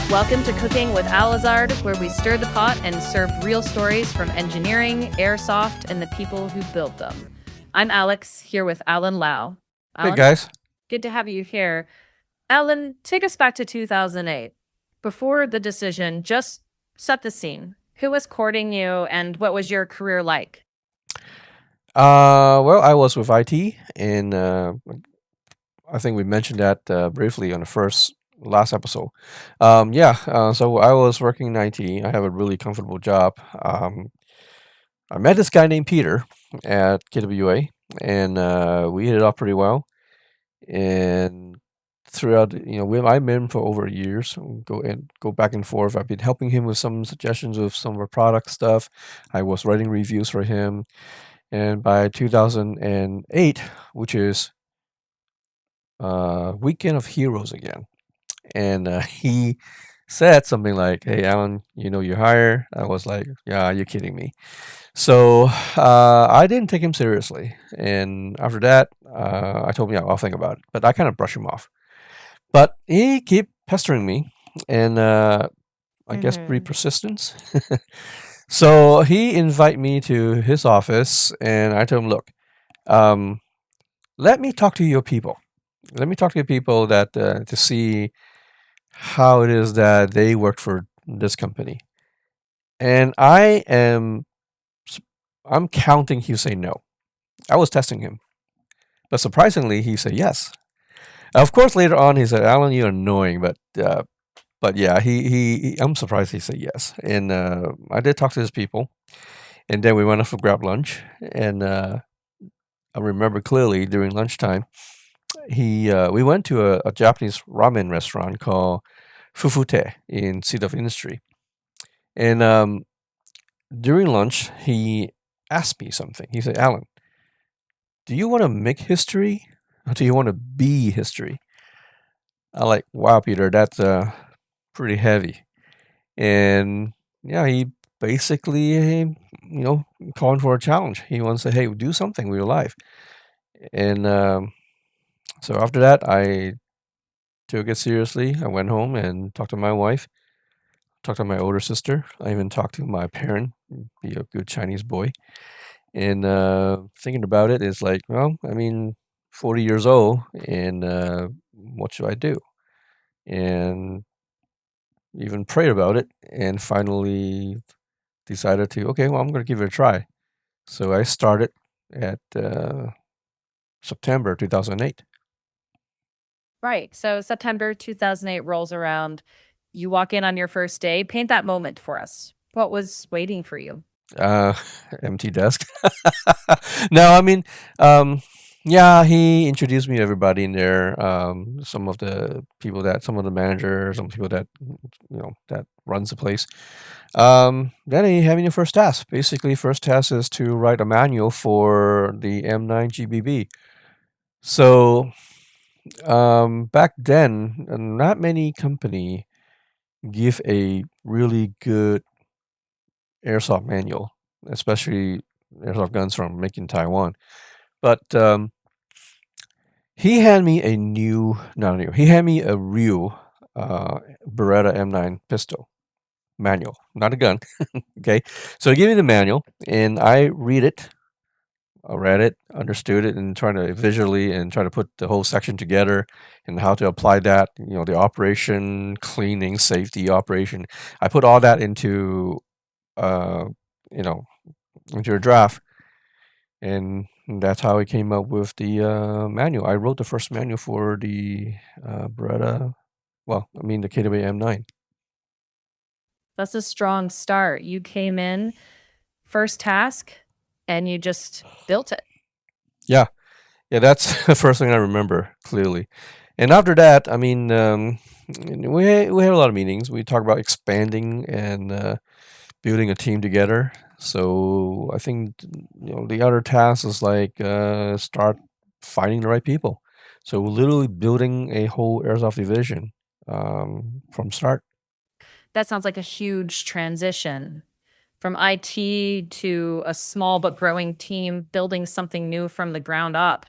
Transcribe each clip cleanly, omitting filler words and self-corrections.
Welcome to Cooking with Allizard, where we stir the pot and serve real stories from engineering, airsoft, and the people who built them. I'm Alex, here with Alan Lau. Hey Alan, guys. good to have you here. Alan, take us back to 2008. Before the decision, just set the scene. Who was courting you, and what was your career like? Well, I was with IT, and I think we mentioned that briefly on the first last episode. So I was working in IT. I have a really comfortable job. I met this guy named Peter at KWA, and we hit it off pretty well. And throughout, I met him for over years. Go back and forth. I've been helping him with some suggestions of some of our product stuff. I was writing reviews for him. And by 2008, which is Weekend of Heroes again, and he said something like, "Hey, Alan, you're hired." I was like, "Yeah, you're kidding me." So I didn't take him seriously, and after that, I told him, "Yeah, I'll think about it." But I kind of brushed him off. But he kept pestering me, and I guess pretty Mm-hmm. persistence. So he invited me to his office, and I told him, "Look, um, let me talk to your people. Let me talk to your people that to see how it is that they work for this company." And s- I'm counting he'll say no. I was testing him, but surprisingly he said yes. Of course, later on he said, "Alan, you're annoying," but yeah, I'm surprised he said yes. And I did talk to his people, and then we went off for grab lunch, and I remember clearly during lunchtime we went to a Japanese ramen restaurant called Fufute in Seat of Industry. And during lunch, he asked me something. He said, "Alan, do you want to make history or do you want to be history?" I like, wow, Peter, that's pretty heavy. And yeah, he basically, calling for a challenge. He wants to say, hey, do something with your life. And so after that, I took it seriously. I went home and talked to my wife, talked to my older sister. I even talked to my parent, be a good Chinese boy. And thinking about it is like, well, I mean, 40 years old, and what should I do? And even prayed about it, and finally decided to, okay, well, I'm going to give it a try. So I started at September 2008. Right. So September 2008 rolls around. You walk in on your first day. Paint that moment for us. What was waiting for you? Uh, Empty desk. No, I mean, um, yeah, he introduced me to everybody in there. Some of the managers, some people that that runs the place. Then he had me the first task. Basically, first task is to write a manual for the M9 GBB. So back then, not many company give a really good airsoft manual, especially airsoft guns from making Taiwan. But he had me a new, not new. He had me a real Beretta M9 pistol manual, not a gun. Okay, so he gave me the manual, and I read it. I read it, understood it, and trying to visually and try to put the whole section together and how to apply that. The operation, cleaning, safety, operation. I put all that uh, you know, into a draft, and that's how I came up with the manual. I wrote the first manual for the Beretta. Well, I mean the KW M9. That's a strong start. You came in, first task, and you just built it. Yeah, yeah, that's the first thing I remember clearly. And after that, I mean, we had a lot of meetings. We talked about expanding and building a team together. So I think the other task is like start finding the right people. So literally building a whole airsoft division from start. That sounds like a huge transition from IT to a small but growing team building something new from the ground up.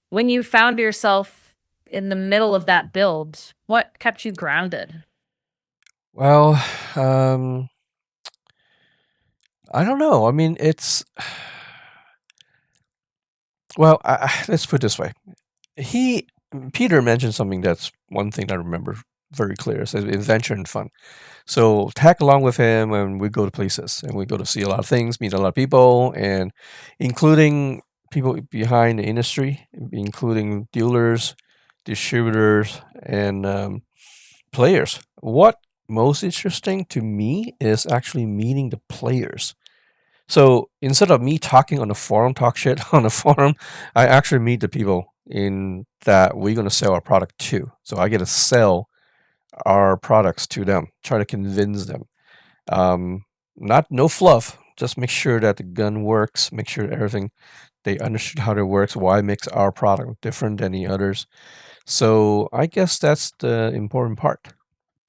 When you found yourself in the middle of that build, what kept you grounded? Well, um, I don't know. I mean, it's well. Let's put it this way. He Peter mentioned something that's one thing I remember very clear. It says adventure and fun. So tag along with him, and we go to places, and we go to see a lot of things, meet a lot of people, and including people behind the industry, including dealers, distributors, and players. What most interesting to me is actually meeting the players. So instead of me talking on the forum, talk shit on the forum, I actually meet the people in that we're going to sell our product to. So I get to sell our products to them, try to convince them. Um, not no fluff. Just make sure that the gun works. Make sure everything they understood how it works. Why it makes our product different than the others. So I guess that's the important part.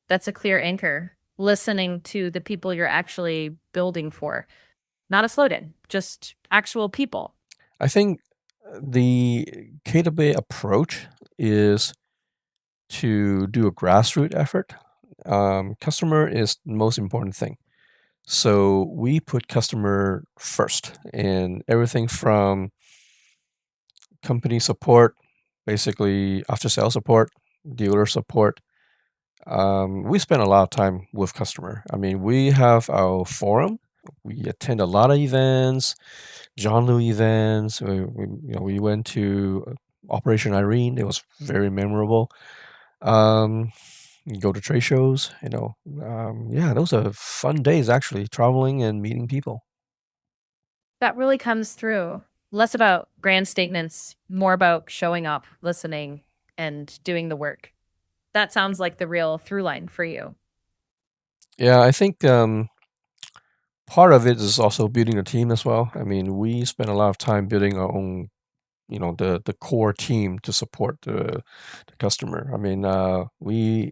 That's a clear anchor. Listening to the people you're actually building for, not a slogan, just actual people. I think the KW approach is to do a grassroots effort. Customer is the most important thing. So we put customer first in everything from company support, basically after sales support, dealer support. We spend a lot of time with customer. I mean, we have our forum. We attend a lot of events, John Lou events. We went to Operation Irene. It was very memorable. Um, you go to trade shows. Yeah, those are fun days actually, traveling and meeting people. That really comes through. Less about grand statements, more about showing up, listening, and doing the work. That sounds like the real through line for you. Yeah, I think part of it is also building a team as well. I mean, we spend a lot of time building our own, the core team to support the customer. I mean, we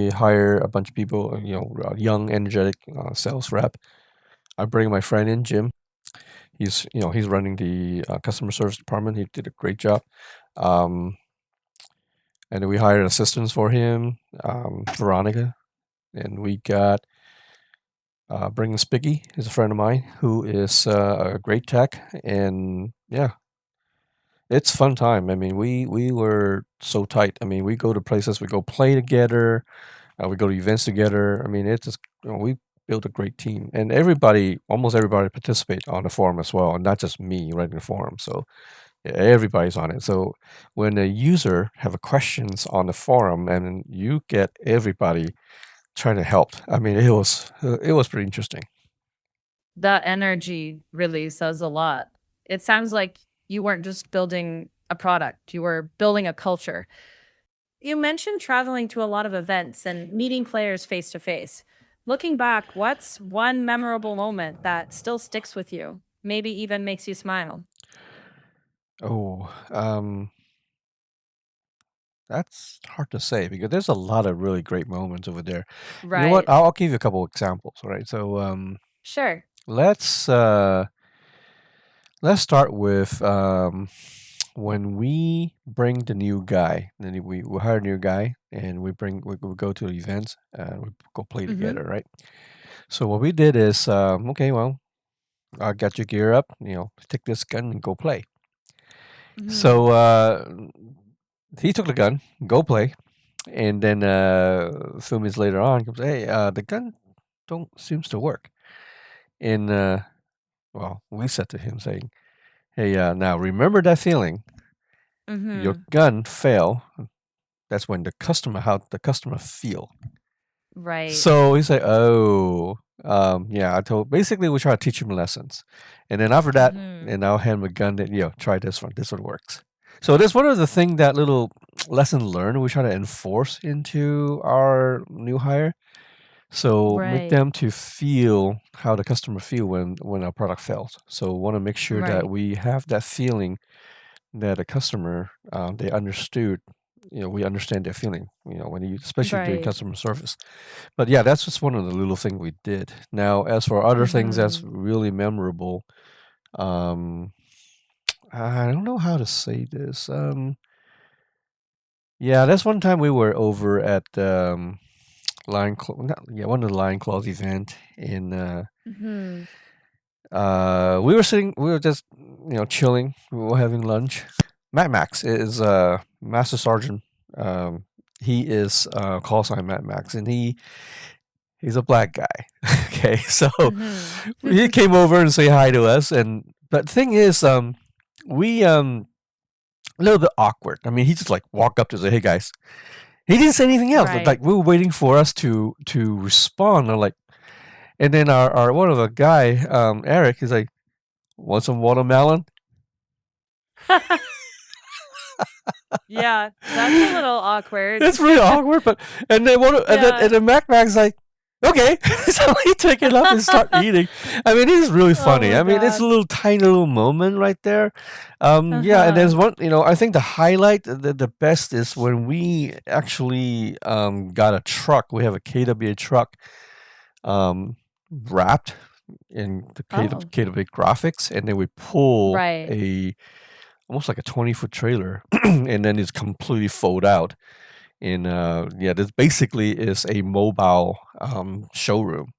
hire a bunch of people, young, energetic sales rep. I bring my friend in, Jim. He's running the customer service department. He did a great job. Um, and then we hired assistants for him, Veronica, and we got bringing Spiggy is a friend of mine who is a great tech, and yeah, it's fun time. I mean, we were so tight. I mean, we go to places, we go play together, we go to events together. I mean, it's just we built a great team, and almost everybody participate on the forum as well, and not just me writing the forum. So yeah, everybody's on it. So when a user have a questions on the forum, and you get everybody trying to help, I mean, it was pretty interesting. That energy really says a lot. It sounds like you weren't just building a product, you were building a culture. You mentioned traveling to a lot of events and meeting players face to face. Looking back, what's one memorable moment that still sticks with you? Maybe even makes you smile. Oh, that's hard to say because there's a lot of really great moments over there. You know what? Right. I'll give you a couple examples. All right. So Sure. let's uh, let's start with when we bring the new guy. Then we hire a new guy, and we go to the events and we go play Mm-hmm. together. Right. So what we did is okay. Well, I got your gear up. Take this gun and go play. Mm-hmm. So he took the gun, go play. And then a few minutes later on, he comes, "Hey, the gun don't seems to work." And well, we said to him, saying, "Hey, now remember that feeling. Your Mm-hmm. gun fail. That's when how the customer feel." Right. So he said, "Oh, yeah." I told basically we try to teach him lessons, and then after that, Mm-hmm. and I'll hand him a gun that try this one. This one works. So that's one of the thing that little lesson learned we try to enforce into our new hire. So make Right. them to feel how the customer feel when our product fails. So want to make sure that Right. we have that feeling that a customer they understood. We understand their feeling. When you especially doing Right. customer service. But yeah, that's just one of the little things we did. Now, as for other things that's Mm-hmm. really memorable, um, I don't know how to say this. Yeah, that's one time we were over at one of the Lion Claws event in Mhm. we were just chilling, we were having lunch. Matt Max is Master Sergeant. Um, he is call sign Matt Max, and he's a black guy. Okay, so Mhm. he came over and say hi to us, and but thing is, we a little bit awkward. I mean, he just like walked up to say, "Hey guys." He didn't say anything else. Right. Like we were waiting for us to respond. Or like, and then our one of the guy, Eric, is like, "Want some watermelon?" Yeah, that's a little awkward. It's really awkward, but and then Yeah. and then Mac Mac's like, okay, so he take it up and start eating. I mean, it is really Oh funny. my I mean, it's a god. little tiny little moment right there. Yeah, and Uh-huh. there's one. I think the highlight, the best is when we actually got a truck. We have a KWA truck um wrapped in the Oh, KWA graphics, and then we pull right. a almost like a 20-foot trailer, and then it's completely fold out in yeah, this basically is a mobile showroom.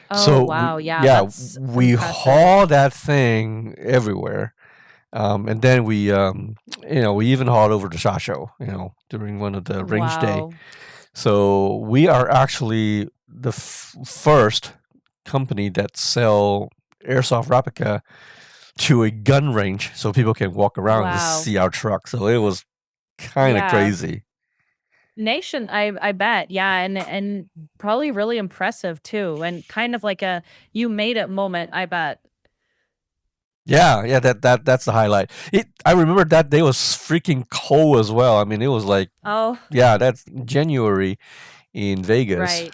Oh, So wow. Yeah, yeah, that's we impressive. haul that thing everywhere. And then we even hauled over to SHOT Show, during one of the range day. Wow. So we are actually the first company that sell airsoft replica to a gun range, so people can walk around and Wow. see our truck. So it was kind of Yeah. crazy. Nation, I bet. Yeah, and probably really impressive too. And kind of like a you made it moment, I bet. Yeah, yeah, that's the highlight. I remember that day was freaking cold as well. I mean, it was like, Oh, yeah, that's January in Vegas. right.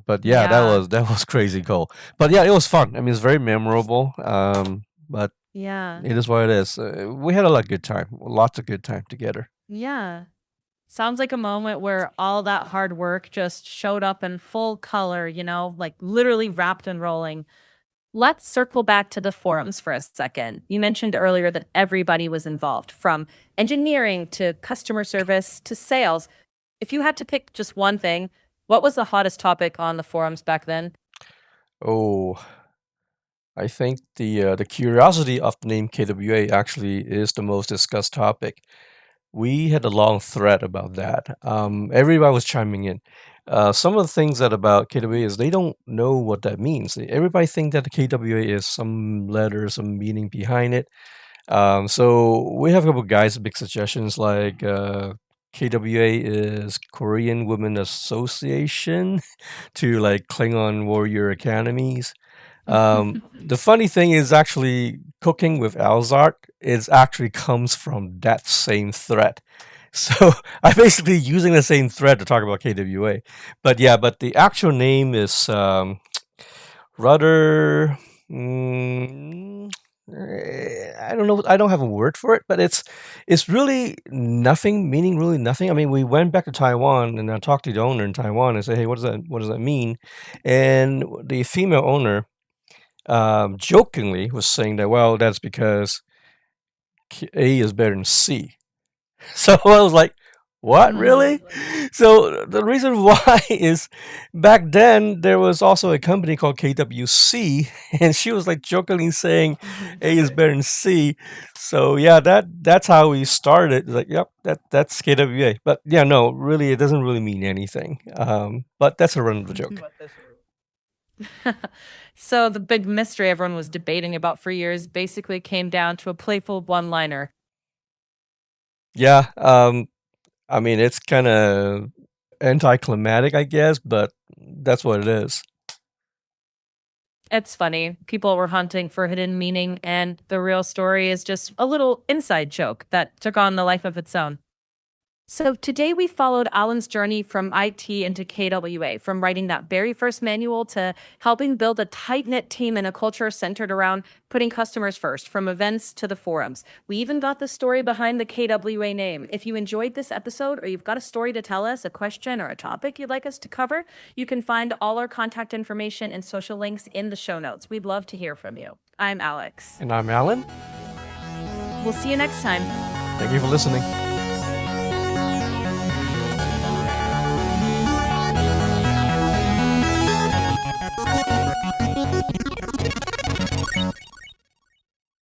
But yeah, that Yeah. was that was crazy cold. But yeah, it was fun. I mean, it's very memorable. But Yeah. it is what it is. We had a lot of good time, lots of good time together. Yeah. Sounds like a moment where all that hard work just showed up in full color, like literally wrapped and rolling. Let's circle back to the forums for a second. You mentioned earlier that everybody was involved, from engineering to customer service to sales. If you had to pick just one thing, what was the hottest topic on the forums back then? Oh, I think the curiosity of the name KWA actually is the most discussed topic. We had a long thread about that. Everybody was chiming in. Some of the things that about KWA is they don't know what that means. Everybody think that the KWA is some letter, some meaning behind it. So we have a couple guys big suggestions like KWA is Korean Women Association to like Klingon Warrior Academies. The funny thing is actually cooking with Allizard is actually comes from that same thread. So I'm basically using the same thread to talk about KWA. But yeah, but the actual name is Rudder. Mm, I don't know. I don't have a word for it, but it's really nothing, meaning really nothing. I mean, we went back to Taiwan and I talked to the owner in Taiwan and said, "Hey, what does that mean?" And the female owner jokingly was saying that, well, that's because A is better than C. So I was like, what, Mm. really? So the reason why is back then there was also a company called KWC, and she was like jokingly saying A is better than C. So yeah, that's how we started. Like, yep, that's KWA. But yeah, no, really, it doesn't really mean anything. But that's a run of the joke. So the big mystery everyone was debating about for years basically came down to a playful one-liner. Yeah, I mean, it's kind of anticlimactic, I guess, but that's what it is. It's funny. People were hunting for hidden meaning, and the real story is just a little inside joke that took on the life of its own. So today we followed Alan's journey from IT into KWA, from writing that very first manual to helping build a tight-knit team and a culture centered around putting customers first, from events to the forums. We even got the story behind the KWA name. If you enjoyed this episode or you've got a story to tell us, a question or a topic you'd like us to cover, you can find all our contact information and social links in the show notes. We'd love to hear from you. I'm Alex. And I'm Alan. We'll see you next time. Thank you for listening.